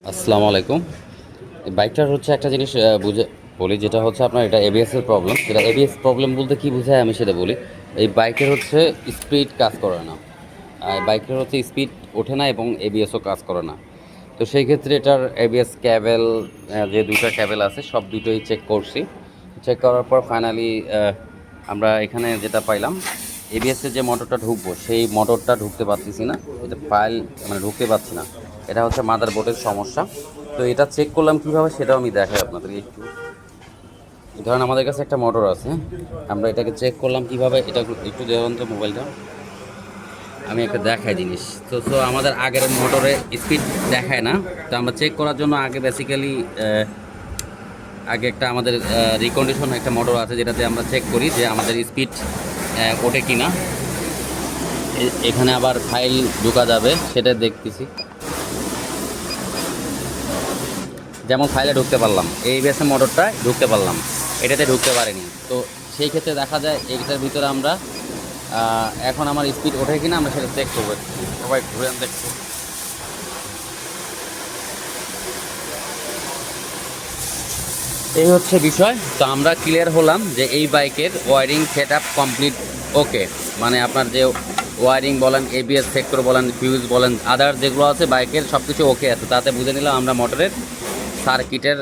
আসসালামু আলাইকুম। এই বাইকটার হচ্ছে একটা জিনিস বুঝে বলি, যেটা হচ্ছে আপনার এটা এবিএস এর প্রবলেম। যেটা এবিএস প্রবলেম বলতে কি বোঝায় আমি সেটা বলি। এই বাইকের হচ্ছে স্পিড কাজ করে না, আর বাইকের হচ্ছে স্পিড ওঠে না এবং এবিএসও কাজ করে না। তো সেই ক্ষেত্রে এটার এবিএস ক্যাবেল, যে দুইটা ক্যাবেল আছে সব দুটোই চেক করছি। চেক করার পর ফাইনালি আমরা এখানে যেটা পাইলাম, এবিএসের যে মোটরটা ঢুকবো সেই মোটরটা ঢুকতে পারতেছি না, এটা ফাইল মানে ঢুকতে পারছি না। এটা হচ্ছে মাদার বোর্ডের সমস্যা। তো এটা চেক করলাম কীভাবে সেটাও আমি দেখাই আপনাদের একটু। ধরেন আমাদের কাছে একটা মোটর আছে, আমরা এটাকে চেক করলাম কীভাবে, এটা একটু দেখুন তো মোবাইলটা, আমি একটা দেখাই জিনিস। তো আমাদের আগের মোটরে স্পিড দেখায় না। তো আমরা চেক করার জন্য আগে বেসিক্যালি আগে একটা আমাদের রিকন্ডিশন একটা মোটর আছে, যেটাতে আমরা চেক করি যে আমাদের স্পিড ওঠে কি না। এখানে আবার ফাইল ঢোকা যাবে, সেটা দেখতেছি। যেমন ফাইলে ঢুকতে পারলাম, এই বেসে মোটরটায় ঢুকতে পারলাম, এটাতে ঢুকতে পারিনি। তো সেই ক্ষেত্রে দেখা যায় এইটার ভিতরে আমরা এখন আমার স্পিড ওঠে কিনা আমরা সেটা চেক করবো। সবাই ঘুরে দেখবো। এই হচ্ছে বিষয়। তো আমরা ক্লিয়ার হলাম যে এই বাইকের wiring set up complete okay. মানে আপনার যে ওয়ারিং বলেন, এবিএস সেক্টর বলেন, ফিউজ বলেন, আদার যেগুলো আছে বাইকের সব কিছু ওকে আছে। তাতে বুঝে নিলাম আমরা মোটরের সার্কিটের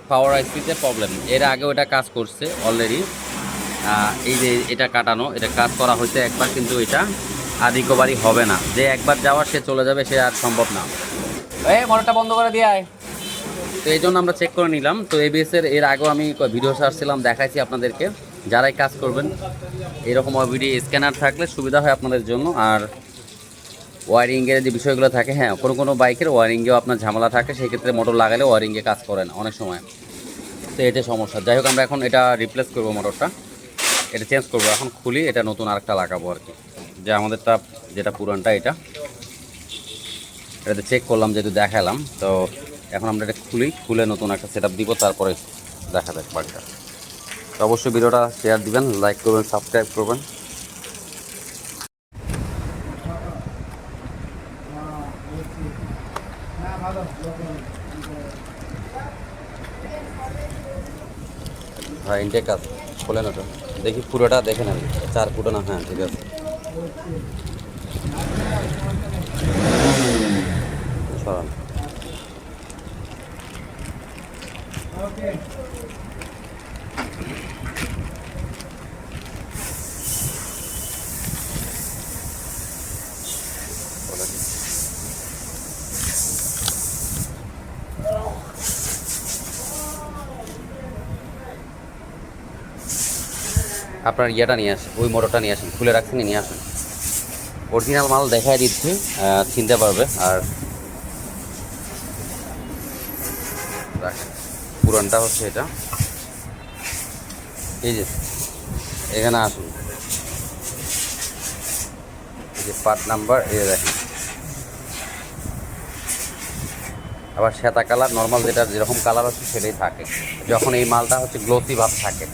পাওয়ার আইসিতে প্রবলেম। এর আগেও এটা কাজ করছে অলরেডি। এই যে এটা কাটানো, এটা কাজ করা হয়েছে একবার, কিন্তু এটা আর রিকভারি হবে না। যে একবার যাওয়ার সে চলে যাবে, সে আর সম্ভব না। এই মোটরটা বন্ধ করে দিয়ে আয়। তো এই জন্য আমরা চেক করে নিলাম। তো এবিএসের এর আগেও আমি ভিডিও ছাড়ছিলাম, দেখাইছি আপনাদেরকে। যারাই কাজ করবেন এরকম ভিডিও স্ক্যানার থাকলে সুবিধা হয় আপনাদের জন্য। আর ওয়ারিংয়ের যে বিষয়গুলো থাকে, হ্যাঁ কোনো বাইকের ওয়ারিংয়েও আপনার ঝামেলা থাকে, সেই ক্ষেত্রে মোটর লাগালে ওয়ারিংয়ে কাজ করে না অনেক সময়। তো এটা সমস্যা। যাই হোক, আমরা এখন এটা রিপ্লেস করবো, মোটরটা এটা চেঞ্জ করবো। এখন খুলি, এটা নতুন আরেকটা লাগাবো আর কি। যে আমাদেরটা যেটা পুরানটা, এটাতে চেক করলাম, যেহেতু দেখালাম। তো এখন আমরা এটা খুলে নতুন একটা সেট আপ দিব, তারপরে দেখা যাক বাকিটা। তো অবশ্যই ভিডিওটা শেয়ার দিবেন, লাইক করবেন, সাবস্ক্রাইব করবেন। হ্যাঁ ইনটেক আছে, খোলেন ওটা, দেখি পুরোটা দেখে নেন। 4 ফুটো না? হ্যাঁ ঠিক আছে, সরান। আপনার ইয়েটা নিয়ে আসেন, ওই মোটরটা নিয়ে আসেন, খুলে রাখছেন, নিয়ে আসেন। অরিজিনাল মাল দেখাই দিচ্ছি, চিনতে পারবে। আর রাখেন, পুরানটা হচ্ছে এটা। এই যে এখানে আসুন, এই যে পার্ট নাম্বার, এই দেখেন। আবার শ্বেতা কালার, নর্মাল যেটা যেরকম কালার হচ্ছে সেটাই থাকে। যখন এই মালটা হচ্ছে গ্লোসি ভাব থাকে,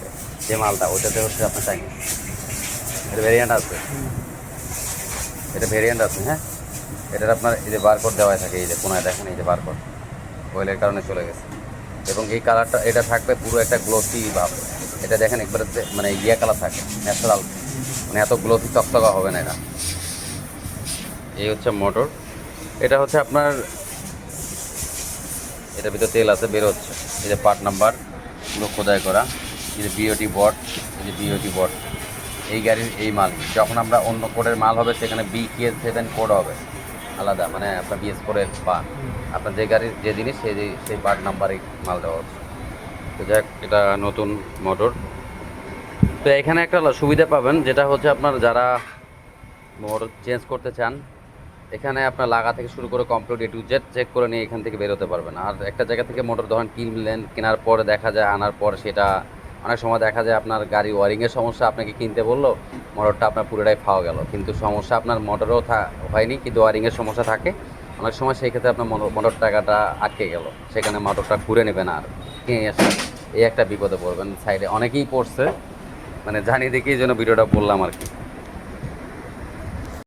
যে মালটা ওটাতে হচ্ছে আপনার চাইনিজ। এটা ভেরিয়েন্ট আছে, এটা ভেরিয়েন্ট আছে। হ্যাঁ, এটার আপনার এই যে বারকোড দেওয়া থাকে, এই যে কোনায় দেখেন, এই যে বারকোড অয়েলের কারণে চলে গেছে। এবং এই কালারটা এটা থাকবে পুরো একটা গ্লোসি ভাব। এটা দেখেন একবারে মানে ইয়ে কালার থাকে, ন্যাচারাল, মানে এত গ্লোসি চকচকা হবে না এটা। এই হচ্ছে মোটর। এটা হচ্ছে আপনার, এটার ভিতরে তেল আছে, বের হচ্ছে। এই যে পার্ট নাম্বার পুরো খোদাই করা, এই যে বিওটি বোর্ড, এই যে বিওটি বোর্ড। এই গাড়ির এই মাল, যখন আমরা অন্য কোডের মাল হবে সেখানে BK7 কোড হবে আলাদা, মানে আপনার BS4 বা আপনার যে গাড়ির যে জিনিস সেই পার্ট নাম্বারে মাল দেওয়া হচ্ছে। তো যাক, এটা নতুন মোটর। তো এখানে একটা সুবিধা পাবেন, যেটা হচ্ছে আপনার যারা মোটর চেঞ্জ করতে চান, এখানে আপনার লাগা থেকে শুরু করে complete A to Z check করে নিয়ে এখান থেকে বেরোতে পারবেন। আর একটা জায়গা থেকে মোটর ধরেন কিনলেন, কেনার পরে দেখা যায়, আনার পর সেটা অনেক সময় দেখা যায় আপনার গাড়ি ওয়ারিংয়ের সমস্যা, আপনাকে কিনতে বললো, মোটরটা আপনার পুরোটাই ফাওয়া গেল। কিন্তু সমস্যা আপনার মোটরেও হয়নি, কিন্তু ওয়ারিংয়ের সমস্যা থাকে অনেক সময়। সেই ক্ষেত্রে আপনার মোটর টাকাটা আটকে গেল, সেখানে মোটরটা ঘুরে নেবেন আর কিনে আসেন। এই একটা বিপদে পড়বেন। সাইডে অনেকেই পড়ছে, মানে জানিয়ে দেখি এই জন্য ভিডিওটা বললাম আর কি।